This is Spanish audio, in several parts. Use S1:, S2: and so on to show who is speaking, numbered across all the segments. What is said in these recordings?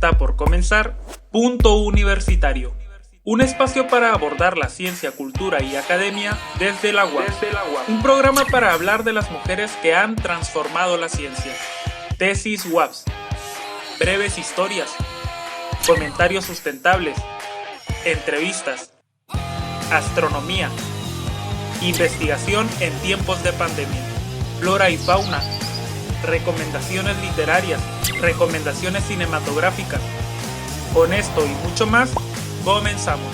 S1: Está por comenzar Punto Universitario, un espacio para abordar la ciencia, cultura y academia desde la UAPS. Un programa para hablar de las mujeres que han transformado la ciencia. Tesis UAPS, breves historias, comentarios sustentables, entrevistas, astronomía, investigación en tiempos de pandemia, flora y fauna, recomendaciones literarias, recomendaciones cinematográficas. Con esto y mucho más, comenzamos.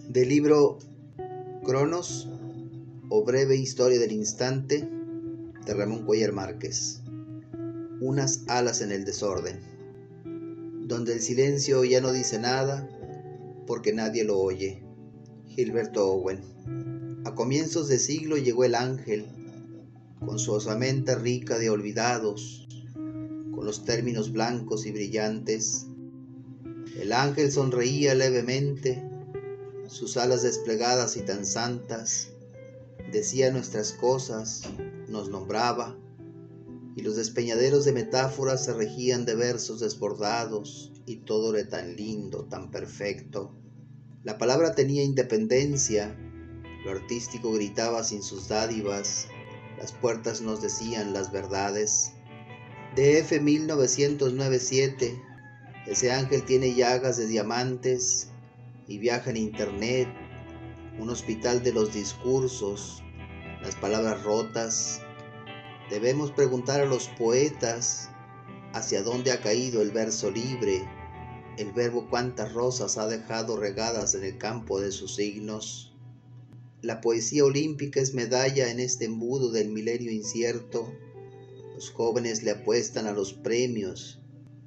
S2: Del libro Cronos o Breve Historia del Instante de Ramón Cuéllar Márquez. Unas alas en el desorden, donde el silencio ya no dice nada porque nadie lo oye. Gilberto Owen. A comienzos de siglo llegó el ángel, con su osamenta rica de olvidados, con los términos blancos y brillantes. El ángel sonreía levemente, sus alas desplegadas y tan santas, decía nuestras cosas, nos nombraba, y los despeñaderos de metáforas se regían de versos desbordados, y todo era tan lindo, tan perfecto. La palabra tenía independencia, lo artístico gritaba sin sus dádivas, las puertas nos decían las verdades. DF 1997, ese ángel tiene llagas de diamantes y viaja en internet, un hospital de los discursos, las palabras rotas. Debemos preguntar a los poetas hacia dónde ha caído el verso libre, el verbo cuántas rosas ha dejado regadas en el campo de sus signos. La poesía olímpica es medalla en este embudo del milenio incierto. Los jóvenes le apuestan a los premios,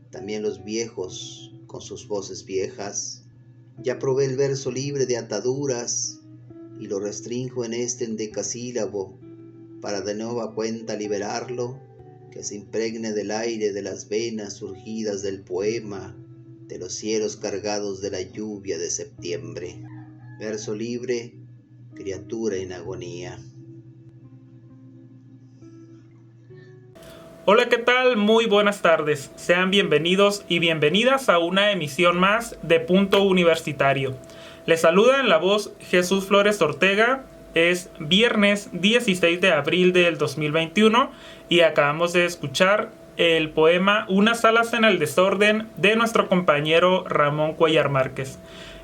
S2: también los viejos con sus voces viejas. Ya probé el verso libre de ataduras y lo restrinjo en este endecasílabo para de nueva cuenta liberarlo, que se impregne del aire de las venas surgidas del poema, de los cielos cargados de la lluvia de septiembre. Verso libre, criatura en agonía.
S1: Hola, ¿qué tal? Muy buenas tardes. Sean bienvenidos y bienvenidas a una emisión más de Punto Universitario. Les saluda en la voz Jesús Flores Ortega. Es viernes 16 de abril del 2021 y acabamos de escuchar el poema Unas alas en el desorden de nuestro compañero Ramón Cuéllar Márquez.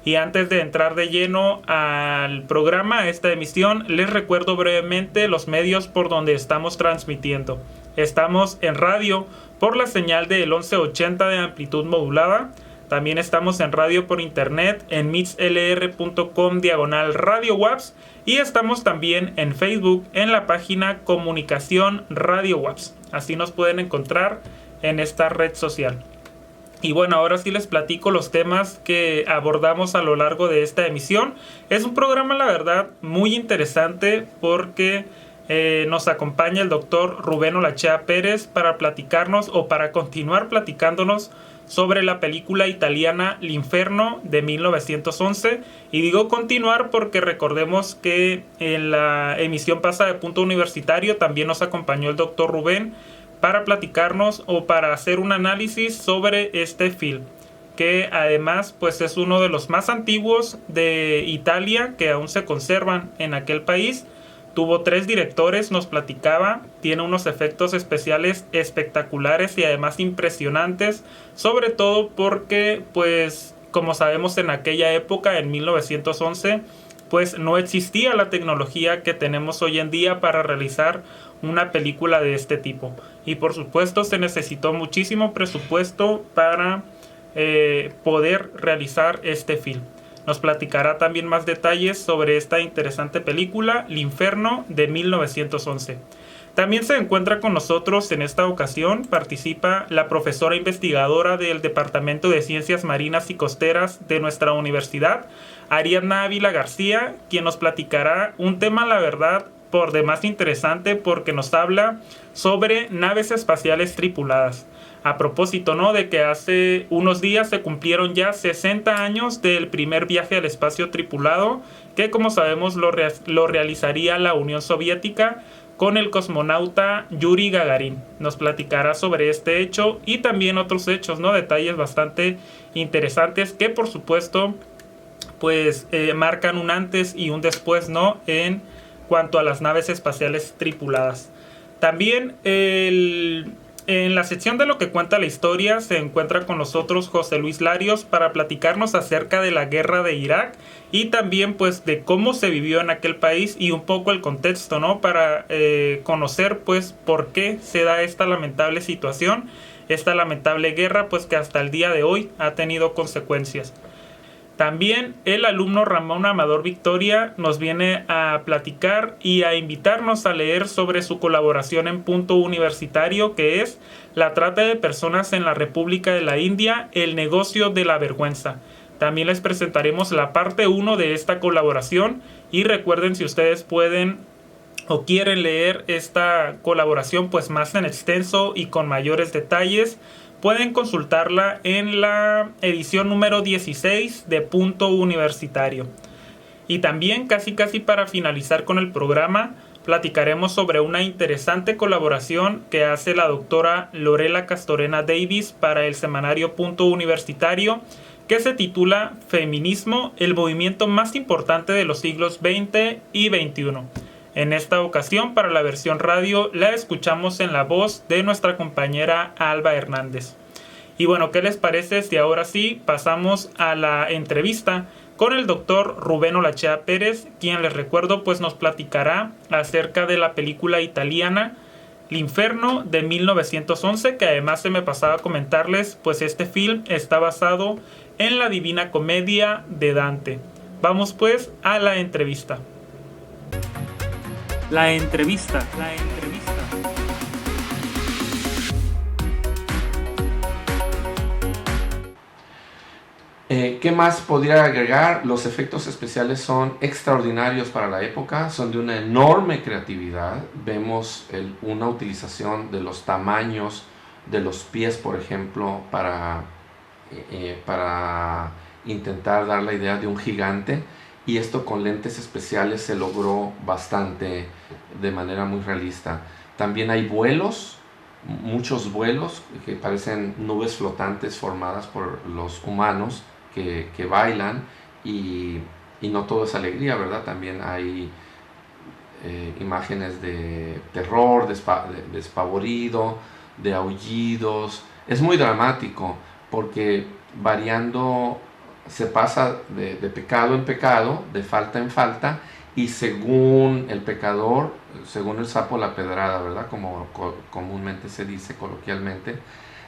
S1: Y antes de entrar de lleno al programa, a esta emisión, les recuerdo brevemente los medios por donde estamos transmitiendo. Estamos en radio por la señal del 1180 de amplitud modulada. También estamos en radio por internet en mixlr.com/Radio UAPS. Y estamos también en Facebook en la página Comunicación Radio UAPS. Así nos pueden encontrar en esta red social. Y bueno, ahora sí les platico los temas que abordamos a lo largo de esta emisión. Es un programa, la verdad, muy interesante porque nos acompaña el doctor Rubén Olachea Pérez para platicarnos o para continuar platicándonos sobre la película italiana L'Inferno de 1911. Y digo continuar porque recordemos que en la emisión pasada de Punto Universitario también nos acompañó el doctor Rubén para platicarnos o para hacer un análisis sobre este film, que además pues es uno de los más antiguos de Italia, que aún se conservan en aquel país. Tuvo 3 directores, nos platicaba, tiene unos efectos especiales espectaculares y además impresionantes, sobre todo porque pues como sabemos en aquella época, en 1911, pues no existía la tecnología que tenemos hoy en día para realizar una película de este tipo. Y por supuesto se necesitó muchísimo presupuesto para poder realizar este film. Nos platicará también más detalles sobre esta interesante película, L'Inferno de 1911. También se encuentra con nosotros en esta ocasión, participa la profesora investigadora del Departamento de Ciencias Marinas y Costeras de nuestra universidad, Ariadna Ávila García, quien nos platicará un tema, la verdad, por demás interesante porque nos habla sobre naves espaciales tripuladas. A propósito, ¿no?, de que hace unos días se cumplieron ya 60 años del primer viaje al espacio tripulado, que como sabemos lo realizaría la Unión Soviética con el cosmonauta Yuri Gagarin. Nos platicará sobre este hecho y también otros hechos, ¿no? Detalles bastante interesantes que por supuesto pues marcan un antes y un después, ¿no? En cuanto a las naves espaciales tripuladas. También en la sección de lo que cuenta la historia se encuentra con nosotros José Luis Larios para platicarnos acerca de la guerra de Irak y también pues de cómo se vivió en aquel país y un poco el contexto, ¿no? Para conocer pues por qué se da esta lamentable situación, esta lamentable guerra pues que hasta el día de hoy ha tenido consecuencias. También el alumno Ramón Amador Victoria nos viene a platicar y a invitarnos a leer sobre su colaboración en Punto Universitario, que es La trata de personas en la República de la India, el negocio de la vergüenza. También les presentaremos la parte 1 de esta colaboración y recuerden, si ustedes pueden o quieren leer esta colaboración pues más en extenso y con mayores detalles, pueden consultarla en la edición número 16 de Punto Universitario. Y también casi para finalizar con el programa, platicaremos sobre una interesante colaboración que hace la doctora Lorela Castorena Davis para el semanario Punto Universitario, que se titula Feminismo, el movimiento más importante de los siglos XX y XXI. En esta ocasión, para la versión radio, la escuchamos en la voz de nuestra compañera Alba Hernández. Y bueno, ¿qué les parece si ahora sí pasamos a la entrevista con el doctor Rubén Olachea Pérez, quien les recuerdo pues nos platicará acerca de la película italiana L'Inferno de 1911, que además se me pasaba a comentarles, pues este film está basado en la Divina Comedia de Dante. Vamos pues a la entrevista. La entrevista.
S3: ¿Qué más podría agregar? Los efectos especiales son extraordinarios para la época, son de una enorme creatividad. Vemos una utilización de los tamaños de los pies, por ejemplo, para intentar dar la idea de un gigante, y esto con lentes especiales se logró bastante de manera muy realista. También hay vuelos, muchos vuelos que parecen nubes flotantes formadas por los humanos que bailan, y no todo es alegría, ¿verdad? También hay imágenes de terror, despavorido, de aullidos. Es muy dramático porque variando se pasa de pecado en pecado, de falta en falta, y según el pecador, según el sapo la pedrada, ¿verdad? Como comúnmente se dice coloquialmente,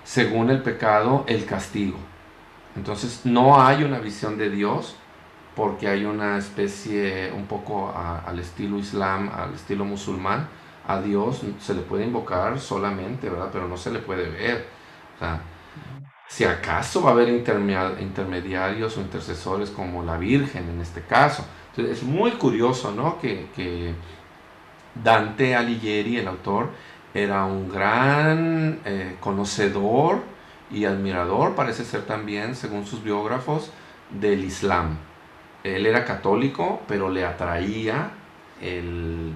S3: según el pecado el castigo. Entonces no hay una visión de Dios, porque hay una especie un poco al estilo islam, al estilo musulmán. A Dios se le puede invocar solamente, ¿verdad? Pero no se le puede ver. O sea, si acaso va a haber intermediarios o intercesores como la Virgen en este caso. Entonces es muy curioso, ¿no? que Dante Alighieri, el autor, era un gran conocedor y admirador, parece ser también, según sus biógrafos, del Islam. Él era católico, pero le atraía el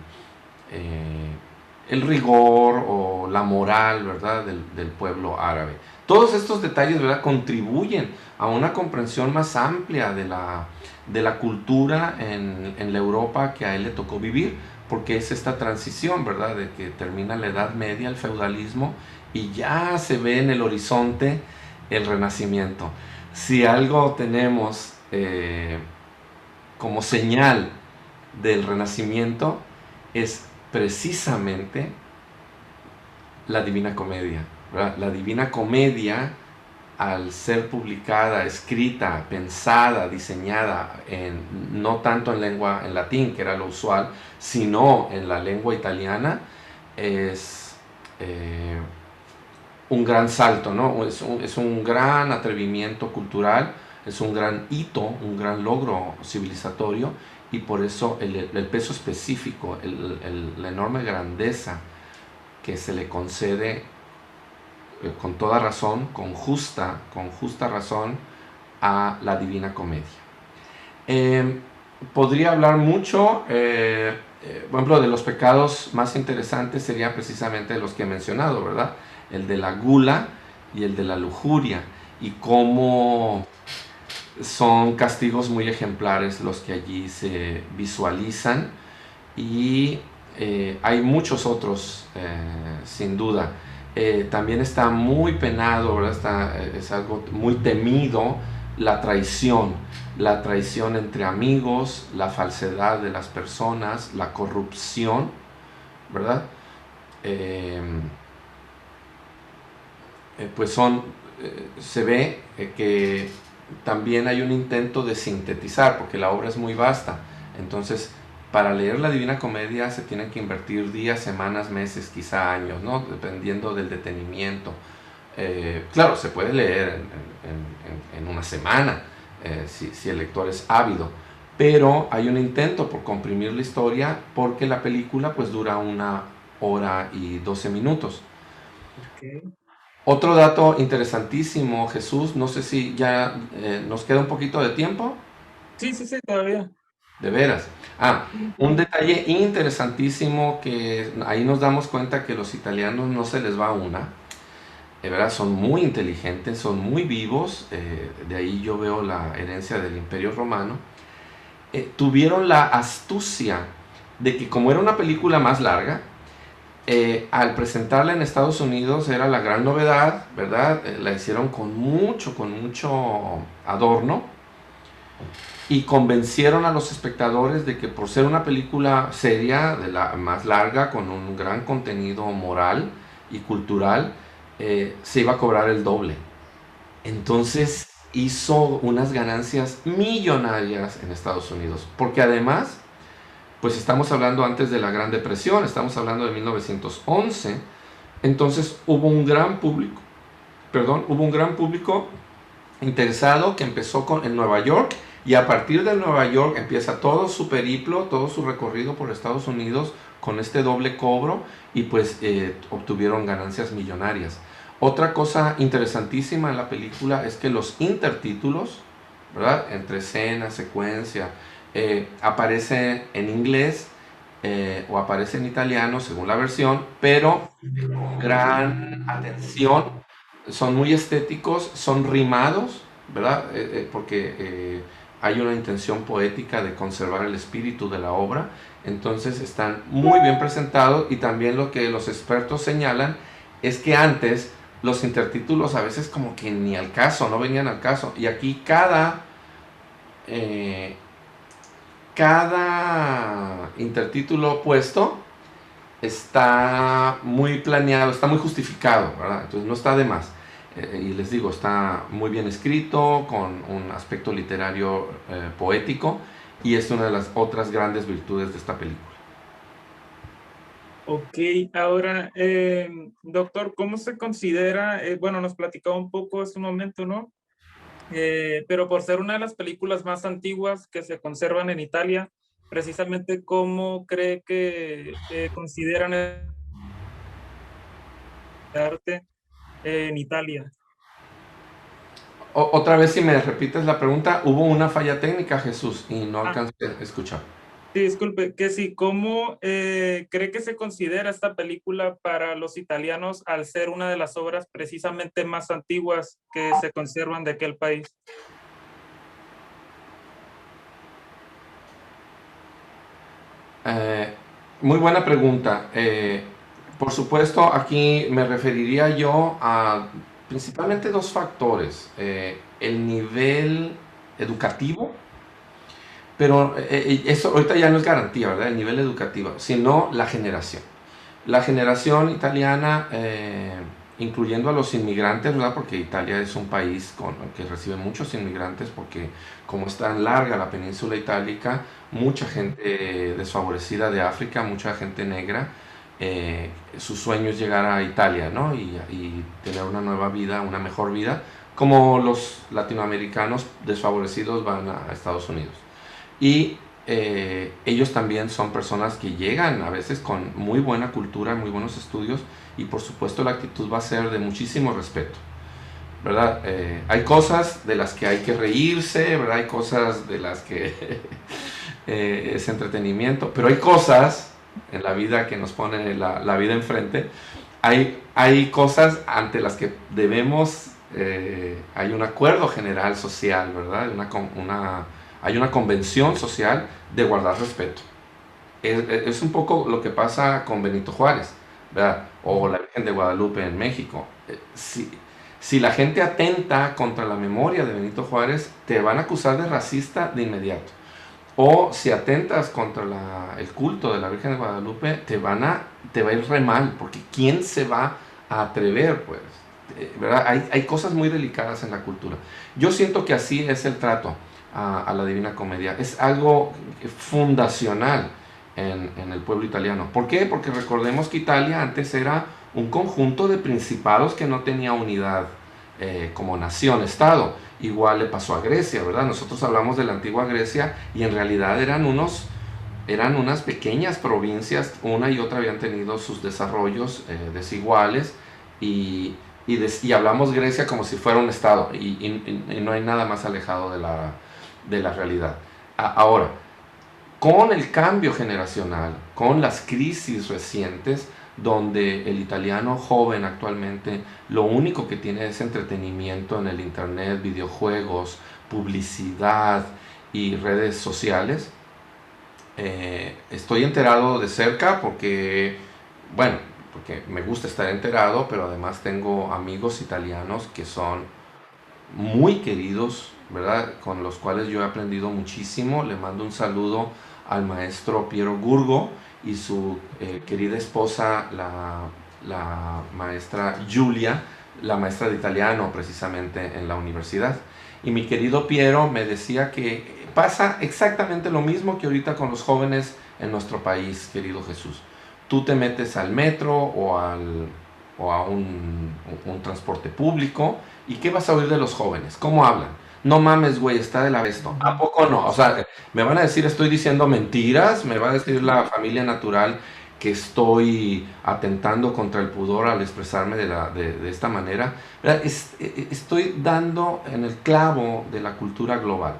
S3: rigor o la moral, ¿verdad?, del pueblo árabe. Todos estos detalles, ¿verdad?, contribuyen a una comprensión más amplia de la cultura en la Europa que a él le tocó vivir, porque es esta transición, ¿verdad?, de que termina la Edad Media, el feudalismo, y ya se ve en el horizonte el Renacimiento. Si algo tenemos como señal del Renacimiento, es precisamente la Divina Comedia, ¿verdad? La Divina Comedia, al ser publicada, escrita, pensada, diseñada no tanto en latín, que era lo usual, sino en la lengua italiana, es un gran salto, ¿no? Es un gran atrevimiento cultural, es un gran hito, un gran logro civilizatorio, y por eso el peso específico, la enorme grandeza que se le concede con toda razón, con justa razón, a la Divina Comedia. podría hablar mucho, por ejemplo, de los pecados más interesantes serían precisamente los que he mencionado, ¿verdad? El de la gula y el de la lujuria, y cómo son castigos muy ejemplares los que allí se visualizan, y hay muchos otros, sin duda. También está muy penado, ¿verdad? Es algo muy temido, la traición entre amigos, la falsedad de las personas, la corrupción, ¿verdad? Eh, pues se ve que también hay un intento de sintetizar, porque la obra es muy vasta. Entonces, para leer la Divina Comedia se tienen que invertir días, semanas, meses, quizá años, ¿no? Dependiendo del detenimiento. Claro, se puede leer en una semana, si el lector es ávido, pero hay un intento por comprimir la historia, porque la película pues dura 1 hora y 12 minutos.
S1: Ok.
S3: Otro dato interesantísimo, Jesús, no sé si ya nos queda un poquito de tiempo.
S1: Sí, sí, sí, todavía.
S3: De veras. Ah, un detalle interesantísimo, que ahí nos damos cuenta que los italianos no se les va una. De verdad, son muy inteligentes, son muy vivos. De ahí yo veo la herencia del Imperio Romano. Tuvieron la astucia de que, como era una película más larga, al presentarla en Estados Unidos era la gran novedad, ¿verdad? La hicieron con mucho adorno, y convencieron a los espectadores de que, por ser una película seria, de la más larga, con un gran contenido moral y cultural, se iba a cobrar el doble. Entonces hizo unas ganancias millonarias en Estados Unidos, porque además, pues estamos hablando antes de la Gran Depresión, estamos hablando de 1911. Entonces hubo un gran público interesado, que empezó en Nueva York, y a partir de Nueva York empieza todo su periplo, todo su recorrido por Estados Unidos con este doble cobro, y pues obtuvieron ganancias millonarias. Otra cosa interesantísima en la película es que los intertítulos, ¿verdad? Entre escena, secuencia, aparece en inglés, o aparece en italiano según la versión, pero con gran atención. Son muy estéticos, son rimados, ¿verdad? Porque hay una intención poética de conservar el espíritu de la obra. Entonces están muy bien presentados, y también lo que los expertos señalan es que antes los intertítulos a veces como que ni al caso, no venían al caso. Y aquí eh, cada intertítulo puesto está muy planeado, está muy justificado, ¿verdad? Entonces no está de más. Y les digo, está muy bien escrito, con un aspecto literario, poético, y es una de las otras grandes virtudes de esta película.
S1: Ok, ahora, doctor, ¿cómo se considera? Bueno, nos platicaba un poco hace un momento, ¿no? Pero por ser una de las películas más antiguas que se conservan en Italia, precisamente, ¿cómo cree que consideran el arte en Italia?
S3: Otra vez, si me repites la pregunta, hubo una falla técnica, Jesús, y no
S1: Ah,
S3: alcancé a escuchar.
S1: sí, disculpe, que sí, ¿cómo cree que se considera esta película para los italianos, al ser una de las obras precisamente más antiguas que se conservan de aquel país?
S3: Eh, Muy buena pregunta. Por supuesto, aquí me referiría yo a principalmente dos factores. El nivel educativo, pero eso ahorita ya no es garantía, ¿verdad? El nivel educativo, sino la generación. La generación italiana, incluyendo a los inmigrantes, ¿verdad? Porque Italia es un país que recibe muchos inmigrantes, porque como es tan larga la península itálica, mucha gente desfavorecida de África, mucha gente negra, su sueño es llegar a Italia, ¿no? Y tener una nueva vida, una mejor vida, como los latinoamericanos desfavorecidos van a Estados Unidos. Y ellos también son personas que llegan a veces con muy buena cultura, muy buenos estudios, y por supuesto la actitud va a ser de muchísimo respeto, ¿verdad? Hay cosas de las que hay que reírse, ¿verdad? Hay cosas de las que es entretenimiento, pero hay cosas en la vida que nos pone la vida enfrente, hay cosas ante las que debemos, hay un acuerdo general social, ¿verdad? Hay una convención social de guardar respeto. Es un poco lo que pasa con Benito Juárez, ¿verdad? O la Virgen de Guadalupe en México. Si la gente atenta contra la memoria de Benito Juárez, te van a acusar de racista de inmediato. O si atentas contra el culto de la Virgen de Guadalupe, te va a ir re mal, porque ¿quién se va a atrever, pues? ¿Verdad? Hay cosas muy delicadas en la cultura. Yo siento que así es el trato a la Divina Comedia. Es algo fundacional en el pueblo italiano. ¿Por qué? Porque recordemos que Italia antes era un conjunto de principados que no tenía unidad como nación-estado. Igual le pasó a Grecia, ¿verdad? Nosotros hablamos de la antigua Grecia y en realidad eran unas pequeñas provincias, una y otra habían tenido sus desarrollos desiguales y hablamos Grecia como si fuera un estado y no hay nada más alejado de la realidad. Ahora, con el cambio generacional, con las crisis recientes, donde el italiano joven actualmente lo único que tiene es entretenimiento en el internet, videojuegos, publicidad y redes sociales. Estoy enterado de cerca porque me gusta estar enterado, pero además tengo amigos italianos que son muy queridos, ¿verdad? Con los cuales yo he aprendido muchísimo. Le mando un saludo al maestro Piero Gurgo y su querida esposa, la maestra Giulia, la maestra de italiano precisamente en la universidad. Y mi querido Piero me decía que pasa exactamente lo mismo que ahorita con los jóvenes en nuestro país, querido Jesús. Tú te metes al metro o a un transporte público y ¿qué vas a oír de los jóvenes? ¿Cómo hablan? No mames, güey, está del avesto. ¿A poco no? O sea, me van a decir estoy diciendo mentiras, me va a decir la familia natural que estoy atentando contra el pudor al expresarme de esta manera. Estoy dando en el clavo de la cultura global.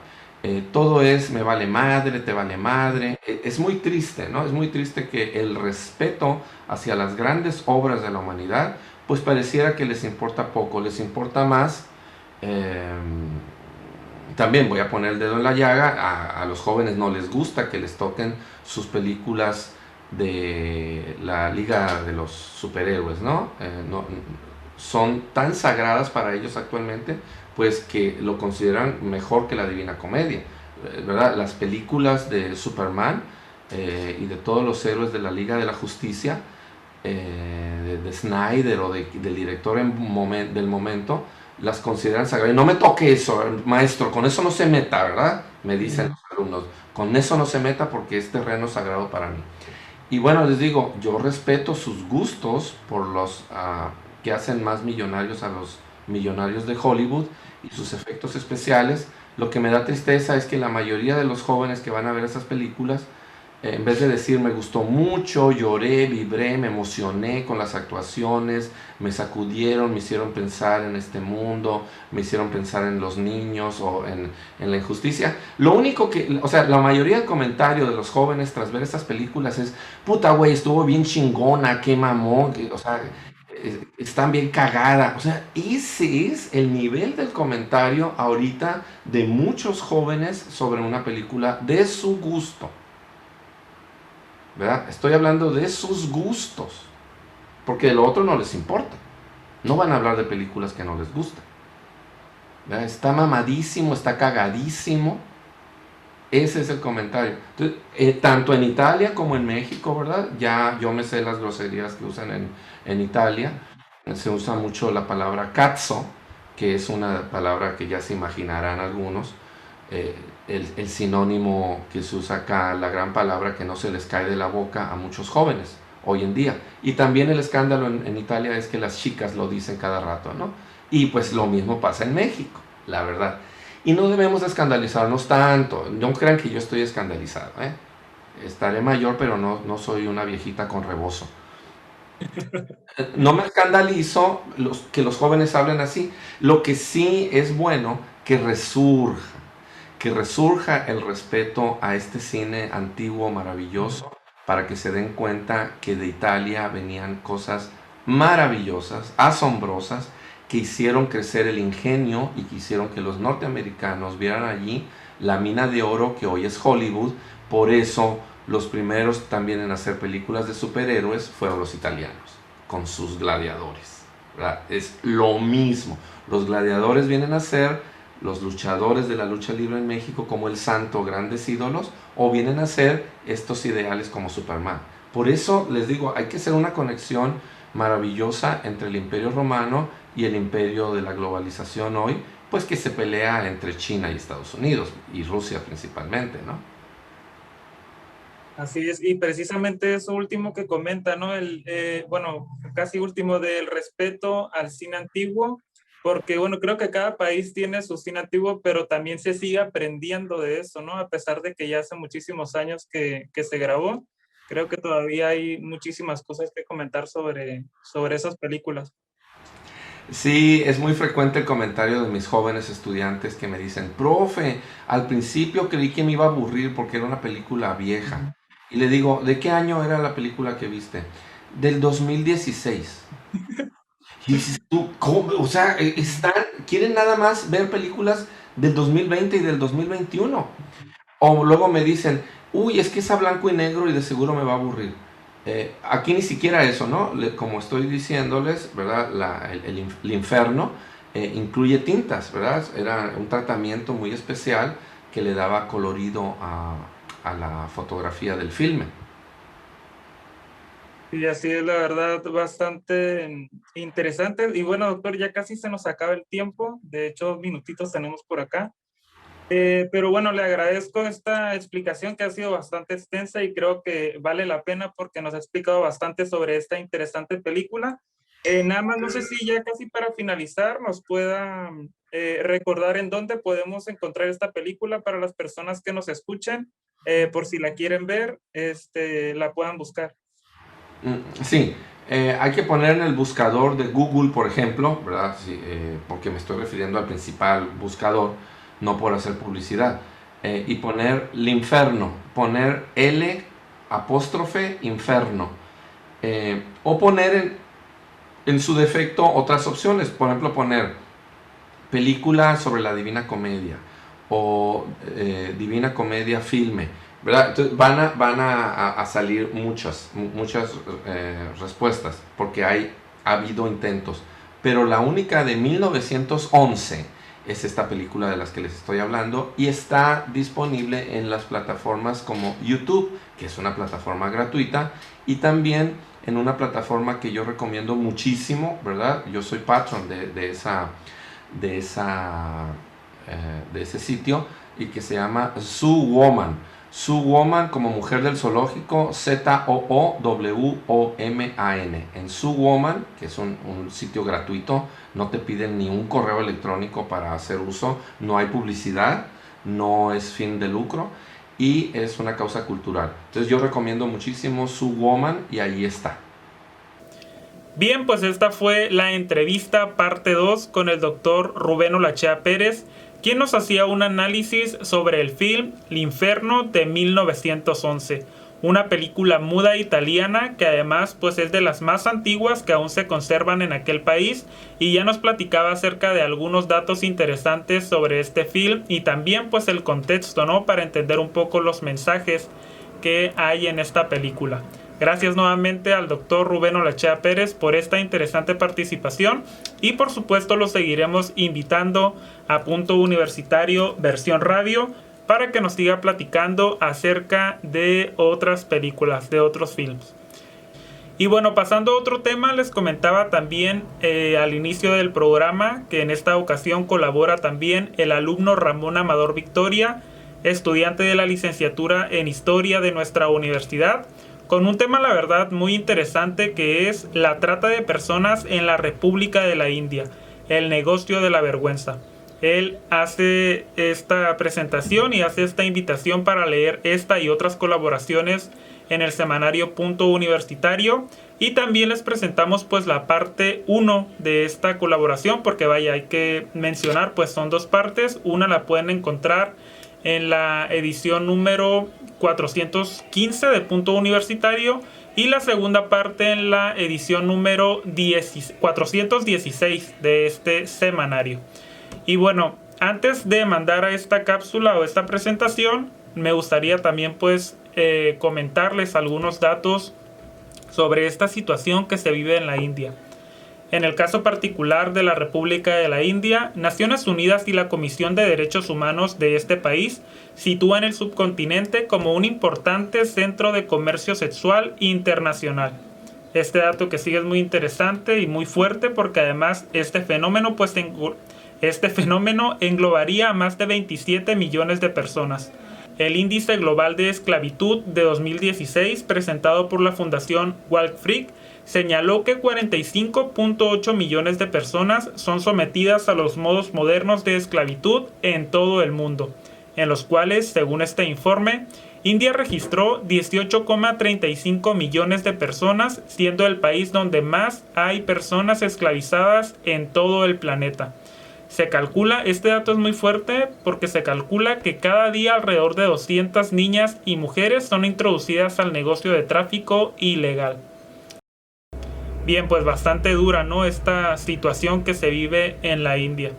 S3: Todo es me vale madre, te vale madre. Es muy triste, ¿no? Es muy triste que el respeto hacia las grandes obras de la humanidad, pues pareciera que les importa poco, les importa más. eh, También voy a poner el dedo en la llaga, a los jóvenes no les gusta que les toquen sus películas de la Liga de los Superhéroes, ¿no? Son tan sagradas para ellos actualmente, pues que lo consideran mejor que la Divina Comedia, ¿verdad? Las películas de Superman y de todos los héroes de la Liga de la Justicia, de Snyder o del director del momento, las consideran sagradas. No me toque eso, maestro, con eso no se meta, ¿verdad? Me dicen los alumnos, con eso no se meta porque es terreno sagrado para mí. Y bueno, les digo, yo respeto sus gustos por los que hacen más millonarios a los millonarios de Hollywood y sus efectos especiales. Lo que me da tristeza es que la mayoría de los jóvenes que van a ver esas películas, en vez de decir me gustó mucho, lloré, vibré, me emocioné con las actuaciones, me sacudieron, me hicieron pensar en este mundo, me hicieron pensar en los niños o en la injusticia. Lo único que, o sea, la mayoría del comentario de los jóvenes tras ver estas películas es, puta güey, estuvo bien chingona, qué mamón, o sea, están bien cagada. O sea, ese es el nivel del comentario ahorita de muchos jóvenes sobre una película de su gusto. ¿Verdad? Estoy hablando de sus gustos, porque de lo otro no les importa. No van a hablar de películas que no les gustan. ¿Verdad? Está mamadísimo, está cagadísimo. Ese es el comentario. Entonces, tanto en Italia como en México, ¿verdad? Ya yo me sé las groserías que usan en Italia. Se usa mucho la palabra cazzo, que es una palabra que ya se imaginarán algunos. eh, el sinónimo que se usa acá, la gran palabra que no se les cae de la boca a muchos jóvenes hoy en día. Y también el escándalo en Italia es que las chicas lo dicen cada rato, ¿no? Y pues lo mismo pasa en México, la verdad. Y no debemos escandalizarnos tanto. No crean que yo estoy escandalizado, ¿eh? Estaré mayor, pero no soy una viejita con rebozo. No me escandalizo que los jóvenes hablen así. Lo que sí es bueno que resurja, que resurja el respeto a este cine antiguo maravilloso, para que se den cuenta que de Italia venían cosas maravillosas, asombrosas, que hicieron crecer el ingenio y que hicieron que los norteamericanos vieran allí la mina de oro que hoy es Hollywood. Por eso los primeros también en hacer películas de superhéroes fueron los italianos, con sus gladiadores, ¿verdad? Es lo mismo. Los gladiadores vienen a ser los luchadores de la lucha libre en México como el Santo, grandes ídolos, o vienen a ser estos ideales como Superman. Por eso les digo, hay que hacer una conexión maravillosa entre el Imperio Romano y el imperio de la globalización hoy, pues que se pelea entre China y Estados Unidos, y Rusia principalmente, ¿no?
S1: Así es, y precisamente eso último que comenta, ¿no? Bueno, casi último del respeto al cine antiguo, porque bueno, creo que cada país tiene su cine antiguo, pero también se sigue aprendiendo de eso, ¿no? A pesar de que ya hace muchísimos años que se grabó, creo que todavía hay muchísimas cosas que comentar sobre esas películas.
S3: Sí, es muy frecuente el comentario de mis jóvenes estudiantes que me dicen, profe, al principio creí que me iba a aburrir porque era una película vieja. Y le digo, ¿de qué año era la película que viste? Del 2016. Y dices tú, ¿cómo? O sea, quieren nada más ver películas del 2020 y del 2021. O luego me dicen, uy, es que es a blanco y negro y de seguro me va a aburrir. Aquí ni siquiera eso, ¿no? Como estoy diciéndoles, ¿verdad? El infierno incluye tintas, ¿verdad? Era un tratamiento muy especial que le daba colorido a la fotografía del filme.
S1: Y así es, la verdad, bastante interesante. Y bueno, doctor, ya casi se nos acaba el tiempo. De hecho, minutitos tenemos por acá. Pero bueno, le agradezco esta explicación que ha sido bastante extensa y creo que vale la pena porque nos ha explicado bastante sobre esta interesante película. Nada más, no sé si ya casi para finalizar nos pueda recordar en dónde podemos encontrar esta película para las personas que nos escuchen, por si la quieren ver, la puedan buscar.
S3: Sí, hay que poner en el buscador de Google, por ejemplo, ¿verdad? Sí, porque me estoy refiriendo al principal buscador, no por hacer publicidad. Y poner Linferno, poner L apóstrofe Inferno. O poner en su defecto otras opciones, por ejemplo, poner película sobre la Divina Comedia o Divina Comedia filme, ¿verdad? Entonces van a salir muchas respuestas porque ha habido intentos, pero la única de 1911 es esta película de las que les estoy hablando y está disponible en las plataformas como YouTube, que es una plataforma gratuita, y también en una plataforma que yo recomiendo muchísimo, ¿verdad? Yo soy patron de ese sitio, y que se llama Zoo Woman. Zoo Woman como mujer del zoológico, ZOOWOMAN. En Zoo Woman, que es un sitio gratuito, no te piden ni un correo electrónico para hacer uso, no hay publicidad, no es fin de lucro y es una causa cultural. Entonces yo recomiendo muchísimo Zoo Woman y ahí está.
S1: Bien, pues esta fue la entrevista parte 2 con el doctor Rubén Olachea Pérez, quien nos hacía un análisis sobre el film L'Inferno de 1911, una película muda italiana que además pues es de las más antiguas que aún se conservan en aquel país, y ya nos platicaba acerca de algunos datos interesantes sobre este film y también pues el contexto, ¿no? Para entender un poco los mensajes que hay en esta película. Gracias nuevamente al doctor Rubén Olachea Pérez por esta interesante participación y por supuesto lo seguiremos invitando a Punto Universitario versión radio para que nos siga platicando acerca de otras películas, de otros films. Y bueno, pasando a otro tema, les comentaba también al inicio del programa que en esta ocasión colabora también el alumno Ramón Amador Victoria, estudiante de la licenciatura en Historia de nuestra universidad, con un tema la verdad muy interesante que es la trata de personas en la República de la India, el negocio de la vergüenza. Él hace esta presentación y hace esta invitación para leer esta y otras colaboraciones en el semanario Punto Universitario, y también les presentamos pues la parte 1 de esta colaboración, porque vaya, hay que mencionar pues son dos partes. Una la pueden encontrar en la edición número 415 de Punto Universitario y la segunda parte en la edición número 416 de este semanario. Y bueno, antes de mandar a esta cápsula o esta presentación, me gustaría también comentarles algunos datos sobre esta situación que se vive en la India. En el caso particular de la República de la India, Naciones Unidas y la Comisión de Derechos Humanos de este país sitúan el subcontinente como un importante centro de comercio sexual internacional. Este dato que sigue es muy interesante y muy fuerte porque además este fenómeno englobaría a más de 27 millones de personas. El Índice Global de Esclavitud de 2016, presentado por la Fundación Walk Free, señaló que 45.8 millones de personas son sometidas a los modos modernos de esclavitud en todo el mundo, en los cuales, según este informe, India registró 18,35 millones de personas, siendo el país donde más hay personas esclavizadas en todo el planeta. Este dato es muy fuerte porque se calcula que cada día alrededor de 200 niñas y mujeres son introducidas al negocio de tráfico ilegal. Bien, pues bastante dura, ¿no?, esta situación que se vive en la India.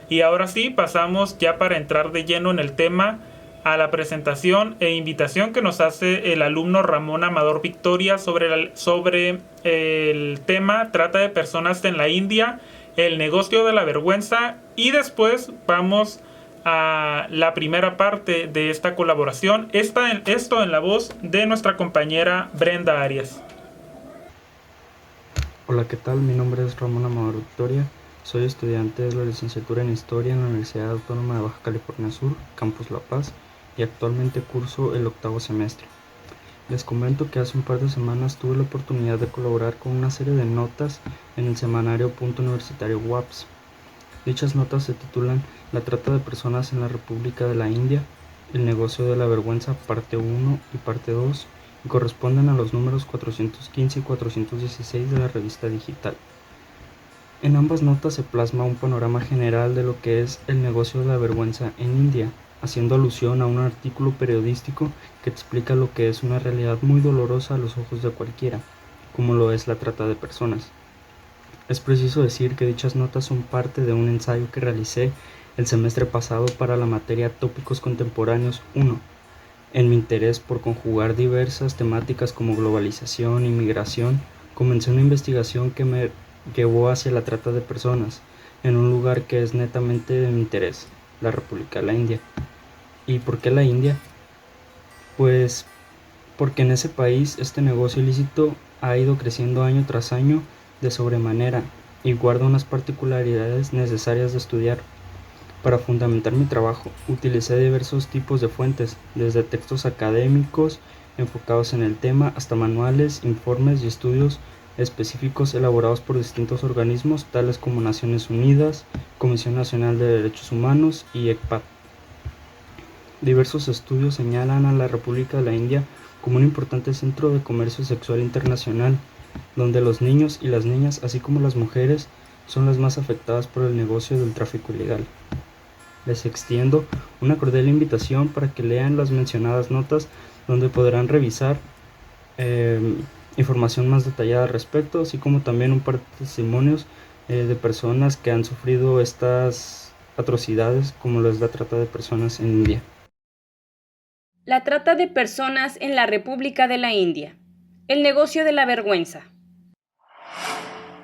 S1: Y ahora sí, pasamos ya para entrar de lleno en el tema a la presentación e invitación que nos hace el alumno Ramón Amador Victoria sobre el tema trata de personas en la India, el negocio de la vergüenza, y después vamos a la primera parte de esta colaboración, esto en la voz de nuestra compañera Brenda Arias.
S4: Hola, ¿qué tal? Mi nombre es Ramón Amador Victoria, soy estudiante de la licenciatura en Historia en la Universidad Autónoma de Baja California Sur, Campus La Paz, y actualmente curso el 8º semestre. Les comento que hace un par de semanas tuve la oportunidad de colaborar con una serie de notas en el semanario Punto Universitario WAPS. Dichas notas se titulan La trata de personas en la República de la India, el negocio de la vergüenza, parte 1 y parte 2, y corresponden a los números 415 y 416 de la revista digital. En ambas notas se plasma un panorama general de lo que es el negocio de la vergüenza en India, haciendo alusión a un artículo periodístico que explica lo que es una realidad muy dolorosa a los ojos de cualquiera, como lo es la trata de personas. Es preciso decir que dichas notas son parte de un ensayo que realicé el semestre pasado para la materia Tópicos Contemporáneos 1, en mi interés por conjugar diversas temáticas como globalización y migración. Comencé una investigación que me llevó hacia la trata de personas, en un lugar que es netamente de mi interés, la República de la India. ¿Y por qué la India? Pues porque en ese país este negocio ilícito ha ido creciendo año tras año de sobremanera y guarda unas particularidades necesarias de estudiar. Para fundamentar mi trabajo, utilicé diversos tipos de fuentes, desde textos académicos enfocados en el tema hasta manuales, informes y estudios específicos elaborados por distintos organismos tales como Naciones Unidas, Comisión Nacional de Derechos Humanos y ECPAT. Diversos estudios señalan a la República de la India como un importante centro de comercio sexual internacional, donde los niños y las niñas, así como las mujeres, son las más afectadas por el negocio del tráfico ilegal. Les extiendo una cordial invitación para que lean las mencionadas notas, donde podrán revisar información más detallada al respecto, así como también un par de testimonios de personas que han sufrido estas atrocidades, como lo es la trata de personas en India.
S5: La trata de personas en la República de la India. El negocio de la vergüenza.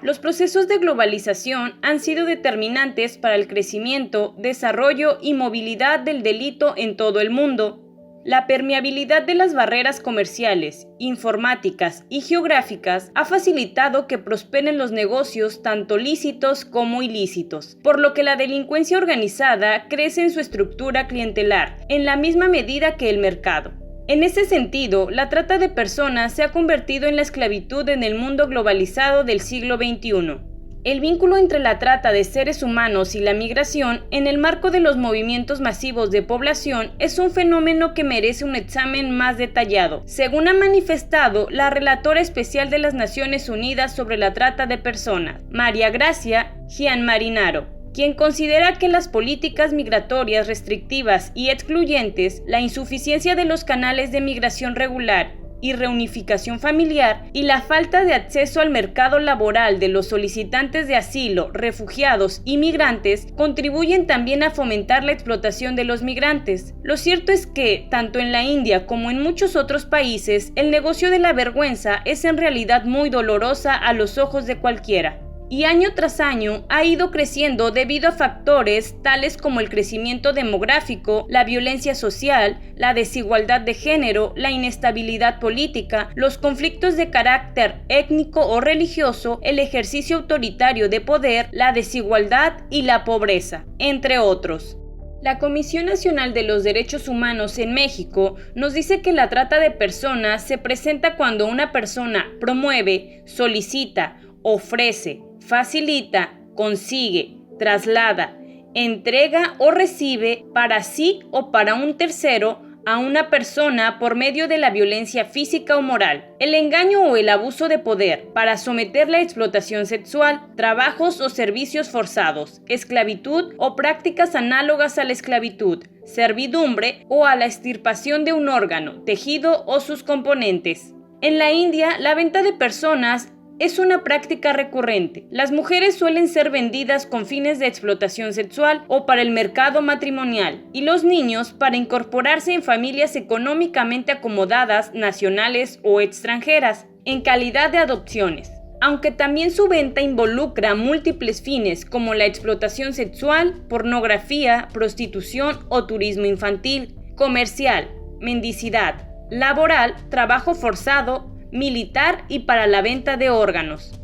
S5: Los procesos de globalización han sido determinantes para el crecimiento, desarrollo y movilidad del delito en todo el mundo. La permeabilidad de las barreras comerciales, informáticas y geográficas ha facilitado que prosperen los negocios tanto lícitos como ilícitos, por lo que la delincuencia organizada crece en su estructura clientelar, en la misma medida que el mercado. En ese sentido, la trata de personas se ha convertido en la esclavitud en el mundo globalizado del siglo XXI. El vínculo entre la trata de seres humanos y la migración en el marco de los movimientos masivos de población es un fenómeno que merece un examen más detallado, según ha manifestado la relatora especial de las Naciones Unidas sobre la trata de personas, María Gracia Gianmarinaro. quien considera que las políticas migratorias restrictivas y excluyentes, la insuficiencia de los canales de migración regular y reunificación familiar y la falta de acceso al mercado laboral de los solicitantes de asilo, refugiados y migrantes contribuyen también a fomentar la explotación de los migrantes. Lo cierto es que, tanto en la India como en muchos otros países, el negocio de la vergüenza es en realidad muy dolorosa a los ojos de cualquiera. Y año tras año ha ido creciendo debido a factores tales como el crecimiento demográfico, la violencia social, la desigualdad de género, la inestabilidad política, los conflictos de carácter étnico o religioso, el ejercicio autoritario de poder, la desigualdad y la pobreza, entre otros. La Comisión Nacional de los Derechos Humanos en México nos dice que la trata de personas se presenta cuando una persona promueve, solicita, ofrece, facilita, consigue, traslada, entrega o recibe para sí o para un tercero a una persona por medio de la violencia física o moral, el engaño o el abuso de poder para someterla a explotación sexual, trabajos o servicios forzados, esclavitud o prácticas análogas a la esclavitud, servidumbre o a la extirpación de un órgano, tejido o sus componentes. En la India, la venta de personas es una práctica recurrente. Las mujeres suelen ser vendidas con fines de explotación sexual o para el mercado matrimonial, y los niños para incorporarse en familias económicamente acomodadas, nacionales o extranjeras, en calidad de adopciones. Aunque también su venta involucra múltiples fines como la explotación sexual, pornografía, prostitución o turismo infantil, comercial, mendicidad, laboral, trabajo forzado, militar y para la venta de órganos.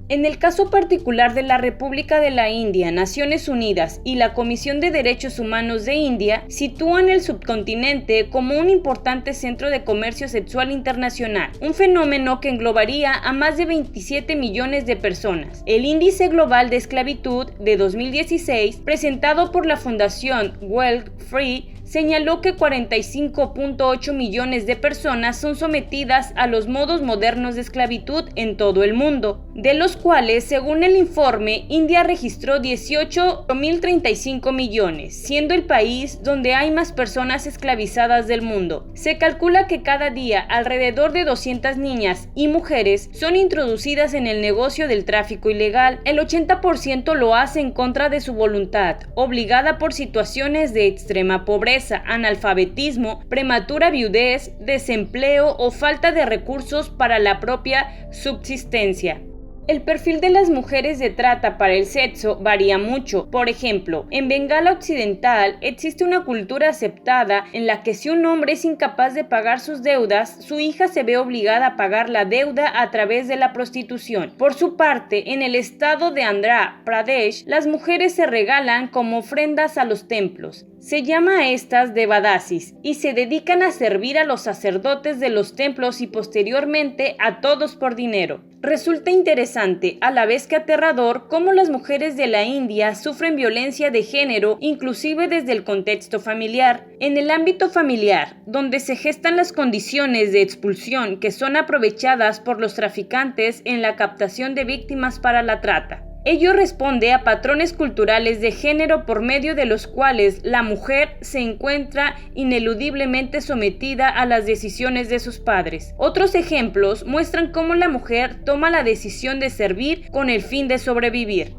S5: En el caso particular de la República de la India, Naciones Unidas y la Comisión de Derechos Humanos de India sitúan el subcontinente como un importante centro de comercio sexual internacional, un fenómeno que englobaría a más de 27 millones de personas. El Índice Global de Esclavitud de 2016, presentado por la Fundación Wealth Free, señaló que 45.8 millones de personas son sometidas a los modos modernos de esclavitud en todo el mundo, de los cuales, según el informe, India registró 18.035 millones, siendo el país donde hay más personas esclavizadas del mundo. Se calcula que cada día alrededor de 200 niñas y mujeres son introducidas en el negocio del tráfico ilegal. El 80% lo hace en contra de su voluntad, obligada por situaciones de extrema pobreza, analfabetismo, prematura viudez, desempleo o falta de recursos para la propia subsistencia. El perfil de las mujeres de trata para el sexo varía mucho. Por ejemplo, en Bengala Occidental existe una cultura aceptada en la que si un hombre es incapaz de pagar sus deudas, su hija se ve obligada a pagar la deuda a través de la prostitución. Por su parte, en el estado de Andhra Pradesh, las mujeres se regalan como ofrendas a los templos. Se llama a estas devadasis y se dedican a servir a los sacerdotes de los templos y posteriormente a todos por dinero. Resulta interesante, a la vez que aterrador, cómo las mujeres de la India sufren violencia de género, inclusive desde el contexto familiar. En el ámbito familiar, donde se gestan las condiciones de expulsión que son aprovechadas por los traficantes en la captación de víctimas para la trata. Ello responde a patrones culturales de género por medio de los cuales la mujer se encuentra ineludiblemente sometida a las decisiones de sus padres. Otros ejemplos muestran cómo la mujer toma la decisión de servir con el fin de sobrevivir.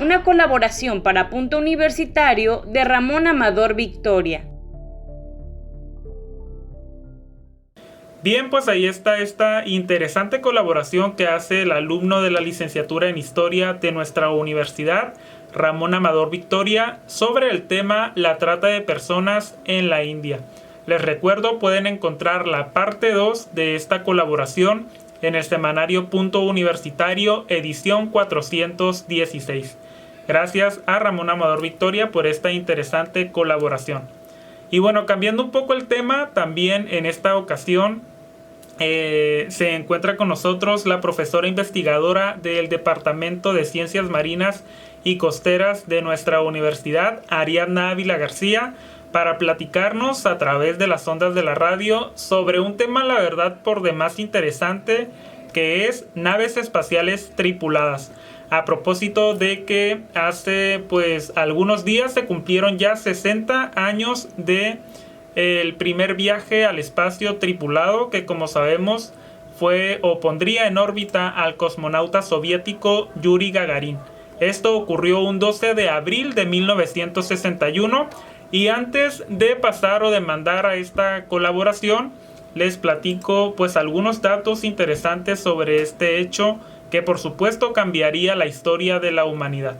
S5: Una colaboración para Punto Universitario de Ramón Amador Victoria.
S1: Bien, pues ahí está esta interesante colaboración que hace el alumno de la licenciatura en Historia de nuestra universidad, Ramón Amador Victoria, sobre el tema la trata de personas en la India. Les recuerdo, pueden encontrar la parte 2 de esta colaboración en el semanario Punto Universitario, edición 416. Gracias a Ramón Amador Victoria por esta interesante colaboración. Y bueno, cambiando un poco el tema, también en esta ocasión se encuentra con nosotros la profesora investigadora del Departamento de Ciencias Marinas y Costeras de nuestra universidad, Ariadna Ávila García, para platicarnos a través de las ondas de la radio sobre un tema, la verdad, por demás interesante, que es naves espaciales tripuladas. a propósito de que hace pues algunos días se cumplieron ya 60 años de el primer viaje al espacio tripulado, que como sabemos fue o pondría en órbita al cosmonauta soviético Yuri Gagarin. Esto ocurrió un 12 de abril de 1961, y antes de pasar o de mandar a esta colaboración, les platico pues algunos datos interesantes sobre este hecho que por supuesto cambiaría la historia de la humanidad.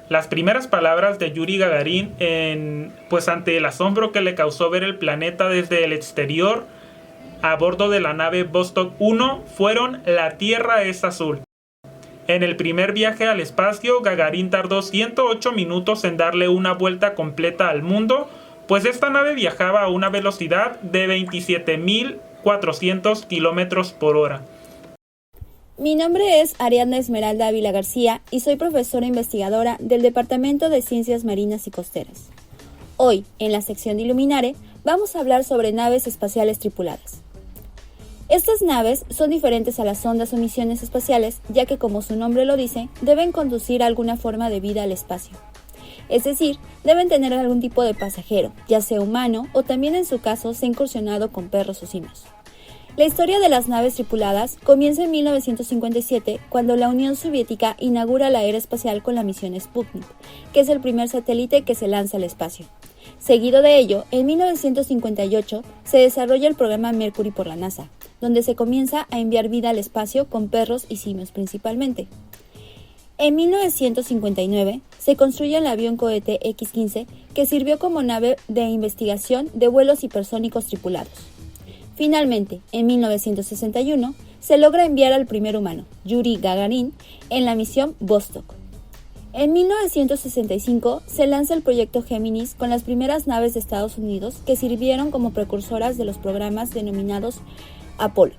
S1: Las primeras palabras de Yuri Gagarin pues ante el asombro que le causó ver el planeta desde el exterior a bordo de la nave Vostok 1 fueron: "La Tierra es azul". En el primer viaje al espacio, Gagarin tardó 108 minutos en darle una vuelta completa al mundo, pues esta nave viajaba a una velocidad de 27.400 kilómetros por hora.
S6: Mi nombre es Ariadna Esmeralda Ávila García y soy profesora investigadora del Departamento de Ciencias Marinas y Costeras. Hoy, en la sección de Iluminare, vamos a hablar sobre naves espaciales tripuladas. Estas naves son diferentes a las sondas o misiones espaciales, ya que, como su nombre lo dice, deben conducir alguna forma de vida al espacio. Es decir, deben tener algún tipo de pasajero, ya sea humano o también en su caso se ha incursionado con perros o simios. La historia de las naves tripuladas comienza en 1957, cuando la Unión Soviética inaugura la era espacial con la misión Sputnik, que es el primer satélite que se lanza al espacio. Seguido de ello, en 1958 se desarrolla el programa Mercury por la NASA, donde se comienza a enviar vida al espacio con perros y simios principalmente. En 1959 se construye el avión cohete X-15, que sirvió como nave de investigación de vuelos hipersónicos tripulados. Finalmente, en 1961, se logra enviar al primer humano, Yuri Gagarin, en la misión Vostok. En 1965 se lanza el proyecto Géminis con las primeras naves de Estados Unidos que sirvieron como precursoras de los programas denominados Apolo.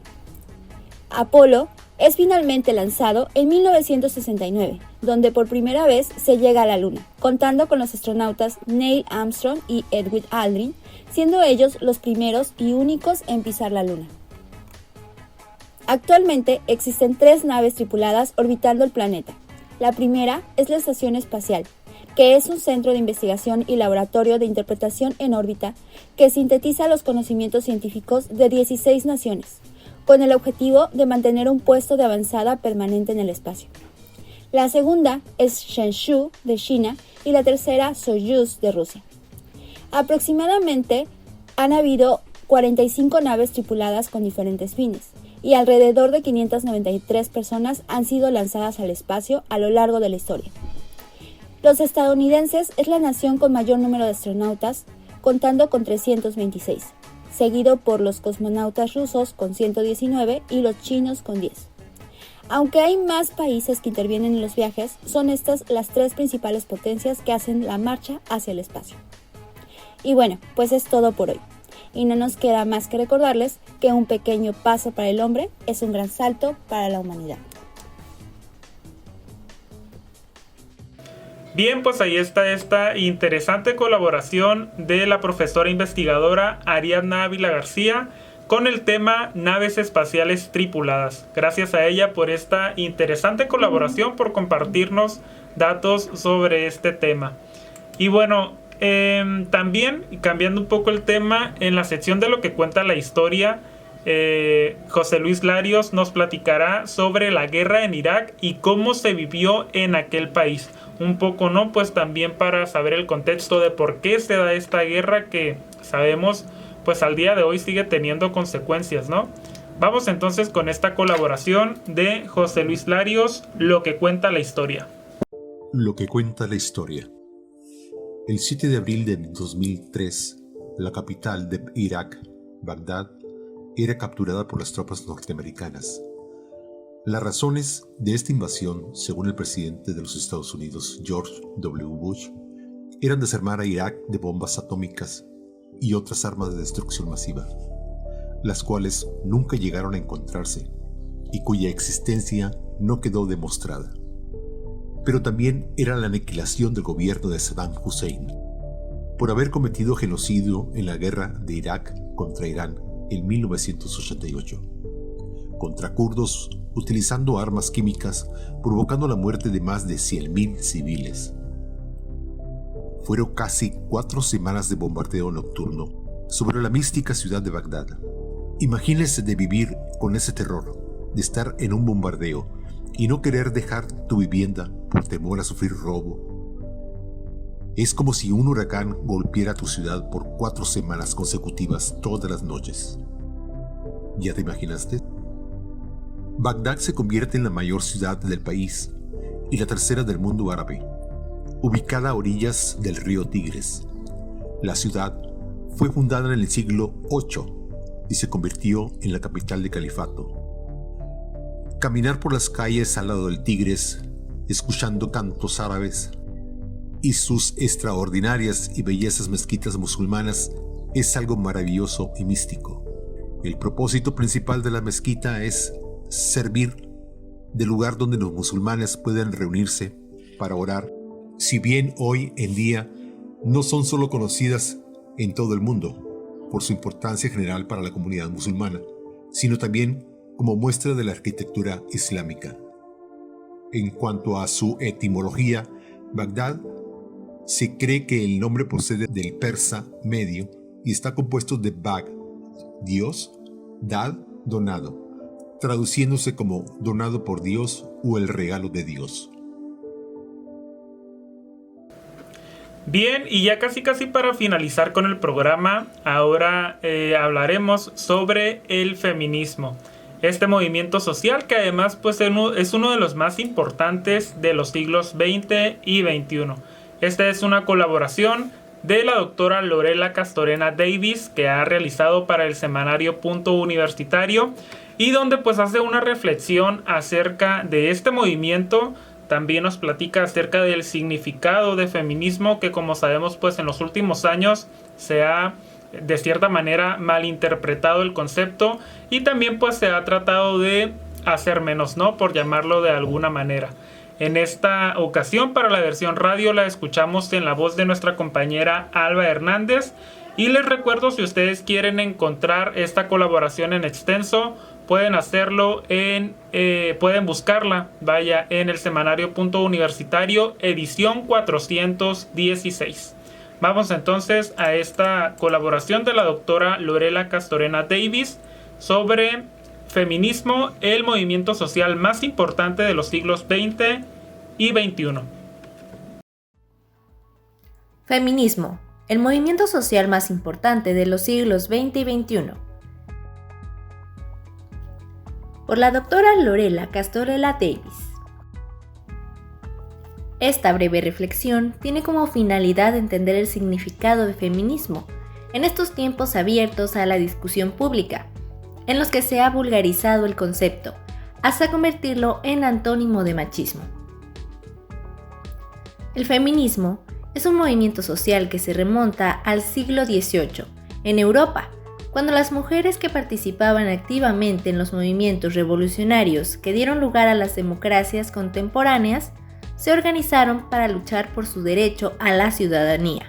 S6: Apolo es finalmente lanzado en 1969, donde por primera vez se llega a la Luna, contando con los astronautas Neil Armstrong y Edwin Aldrin, siendo ellos los primeros y únicos en pisar la Luna. Actualmente existen 3 naves tripuladas orbitando el planeta. La primera es la Estación Espacial, que es un centro de investigación y laboratorio de interpretación en órbita que sintetiza los conocimientos científicos de 16 naciones, con el objetivo de mantener un puesto de avanzada permanente en el espacio. La segunda es Shenzhou de China y la tercera Soyuz de Rusia. Aproximadamente han habido 45 naves tripuladas con diferentes fines y alrededor de 593 personas han sido lanzadas al espacio a lo largo de la historia. Los estadounidenses es la nación con mayor número de astronautas, contando con 326, seguido por los cosmonautas rusos con 119 y los chinos con 10. Aunque hay más países que intervienen en los viajes, son estas las 3 principales potencias que hacen la marcha hacia el espacio. Y bueno, pues es todo por hoy. Y no nos queda más que recordarles que un pequeño paso para el hombre es un gran salto para la humanidad.
S1: Bien, pues ahí está esta interesante colaboración de la profesora investigadora Ariadna Ávila García con el tema naves espaciales tripuladas. Gracias a ella por esta interesante colaboración, por compartirnos datos sobre este tema. Y bueno, también, cambiando un poco el tema, en la sección de lo que cuenta la historia, José Luis Larios nos platicará sobre la guerra en Irak y cómo se vivió en aquel país. Un poco, ¿no? Pues también para saber el contexto de por qué se da esta guerra que sabemos, pues al día de hoy sigue teniendo consecuencias, ¿no? Vamos entonces con esta colaboración de José Luis Larios, lo que cuenta la historia.
S7: Lo que cuenta la historia. El 7 de abril de 2003, la capital de Irak, Bagdad, era capturada por las tropas norteamericanas. Las razones de esta invasión, según el presidente de los Estados Unidos, George W. Bush, eran desarmar a Irak de bombas atómicas y otras armas de destrucción masiva, las cuales nunca llegaron a encontrarse y cuya existencia no quedó demostrada. Pero también era la aniquilación del gobierno de Saddam Hussein por haber cometido genocidio en la guerra de Irak contra Irán en 1988. contra kurdos utilizando armas químicas, provocando la muerte de más de 100.000 civiles. Fueron casi 4 semanas de bombardeo nocturno sobre la mística ciudad de Bagdad. Imagínese de vivir con ese terror, de estar en un bombardeo y no querer dejar tu vivienda por temor a sufrir robo. Es como si un huracán golpeara tu ciudad por 4 semanas consecutivas todas las noches. ¿Ya te imaginaste? Bagdad se convierte en la mayor ciudad del país y la tercera del mundo árabe, ubicada a orillas del río Tigres. La ciudad fue fundada en el siglo VIII y se convirtió en la capital del califato. Caminar por las calles al lado del Tigres, escuchando cantos árabes y sus extraordinarias y bellezas mezquitas musulmanas es algo maravilloso y místico. El propósito principal de la mezquita es servir de lugar donde los musulmanes pueden reunirse para orar, si bien hoy en día no son solo conocidas en todo el mundo por su importancia general para la comunidad musulmana, sino también como muestra de la arquitectura islámica. En cuanto a su etimología, Bagdad se cree que el nombre procede del persa medio y está compuesto de Bag, Dios, Dad, donado, traduciéndose como donado por Dios o el regalo de Dios.
S1: Bien, y ya casi para finalizar con el programa, ahora hablaremos sobre el feminismo. Este movimiento social que además pues, es uno de los más importantes de los siglos XX y XXI. Esta es una colaboración de la doctora Lorela Castorena Davis que ha realizado para el semanario Punto Universitario y donde pues hace una reflexión acerca de este movimiento. También nos platica acerca del significado de feminismo que, como sabemos, pues en los últimos años se ha de cierta manera malinterpretado el concepto y también pues se ha tratado de hacer menos, ¿no? Por llamarlo de alguna manera. En esta ocasión, para la versión radio, la escuchamos en la voz de nuestra compañera Alba Hernández. Y les recuerdo, si ustedes quieren encontrar esta colaboración en extenso, pueden hacerlo pueden buscarla, vaya, en el semanario Punto Universitario, edición 416. Vamos entonces a esta colaboración de la doctora Lorela Castorena Davis sobre feminismo, el movimiento social más importante de los siglos XX y XXI.
S8: Feminismo, el movimiento social más importante de los siglos XX y XXI. Por la doctora Lorela Castorena Davis. Esta breve reflexión tiene como finalidad entender el significado de feminismo en estos tiempos abiertos a la discusión pública, en los que se ha vulgarizado el concepto, hasta convertirlo en antónimo de machismo. El feminismo es un movimiento social que se remonta al siglo XVIII, en Europa, cuando las mujeres que participaban activamente en los movimientos revolucionarios que dieron lugar a las democracias contemporáneas, se organizaron para luchar por su derecho a la ciudadanía.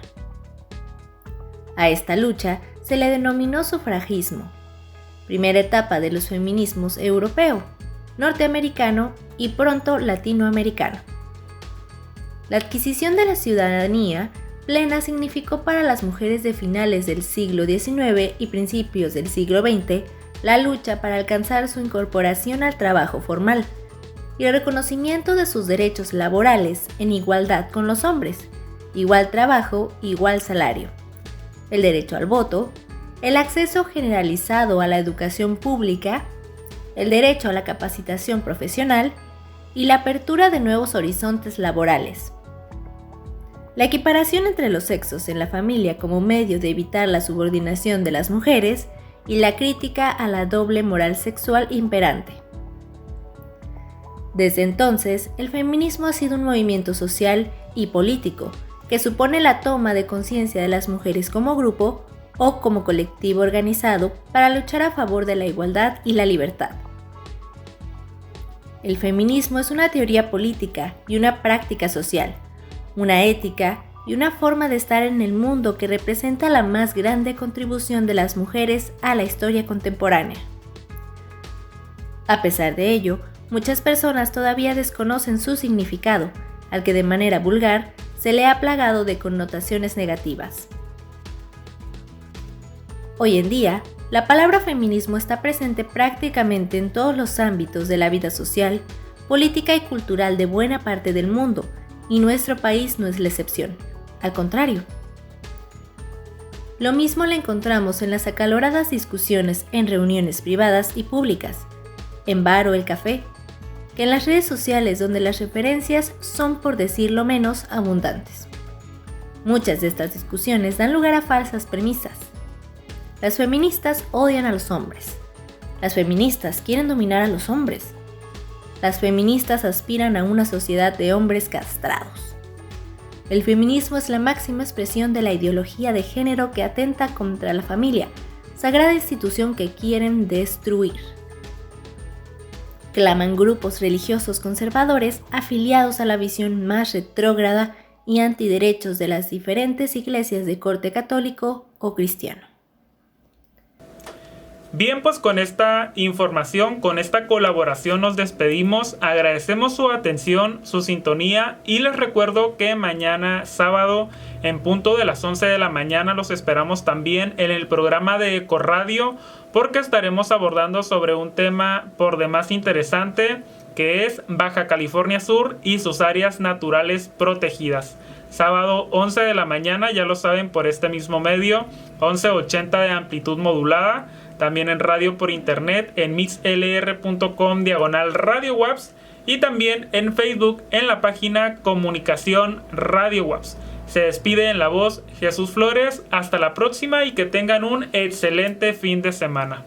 S8: A esta lucha se le denominó sufragismo, primera etapa de los feminismos europeo, norteamericano y pronto latinoamericano. La adquisición de la ciudadanía plena significó para las mujeres de finales del siglo XIX y principios del siglo XX la lucha para alcanzar su incorporación al trabajo formal y el reconocimiento de sus derechos laborales en igualdad con los hombres, igual trabajo, igual salario, el derecho al voto, el acceso generalizado a la educación pública, el derecho a la capacitación profesional y la apertura de nuevos horizontes laborales. La equiparación entre los sexos en la familia como medio de evitar la subordinación de las mujeres y la crítica a la doble moral sexual imperante. Desde entonces, el feminismo ha sido un movimiento social y político que supone la toma de conciencia de las mujeres como grupo o como colectivo organizado para luchar a favor de la igualdad y la libertad. El feminismo es una teoría política y una práctica social, una ética y una forma de estar en el mundo que representa la más grande contribución de las mujeres a la historia contemporánea. A pesar de ello, muchas personas todavía desconocen su significado, al que de manera vulgar se le ha plagado de connotaciones negativas. Hoy en día, la palabra feminismo está presente prácticamente en todos los ámbitos de la vida social, política y cultural de buena parte del mundo, y nuestro país no es la excepción. Al contrario. Lo mismo lo encontramos en las acaloradas discusiones en reuniones privadas y públicas, en bar o el café, que en las redes sociales donde las referencias son, por decirlo menos, abundantes. Muchas de estas discusiones dan lugar a falsas premisas. Las feministas odian a los hombres. Las feministas quieren dominar a los hombres. Las feministas aspiran a una sociedad de hombres castrados. El feminismo es la máxima expresión de la ideología de género que atenta contra la familia, sagrada institución que quieren destruir. Claman grupos religiosos conservadores afiliados a la visión más retrógrada y antiderechos de las diferentes iglesias de corte católico o cristiano.
S1: Bien, pues con esta información, con esta colaboración nos despedimos. Agradecemos su atención, su sintonía y les recuerdo que mañana sábado en punto de las 11 de la mañana los esperamos también en el programa de Ecoradio, porque estaremos abordando sobre un tema por demás interesante que es Baja California Sur y sus áreas naturales protegidas. Sábado 11 de la mañana, ya lo saben, por este mismo medio, 1180 de amplitud modulada. También en radio por internet en mixlr.com/Radio Waps y también en Facebook en la página Comunicación Radio Waps. Se despide en la voz Jesús Flores. Hasta la próxima y que tengan un excelente fin de semana.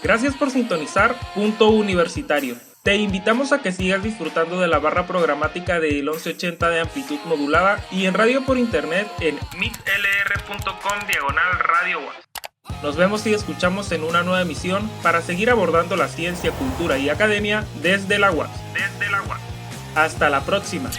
S1: Gracias por sintonizar Punto Universitario. Te invitamos a que sigas disfrutando de la barra programática del 1180 de amplitud modulada y en radio por internet en mixlr.com/Radio Waps. Nos vemos y escuchamos en una nueva emisión para seguir abordando la ciencia, cultura y academia desde la UAS. Hasta la próxima.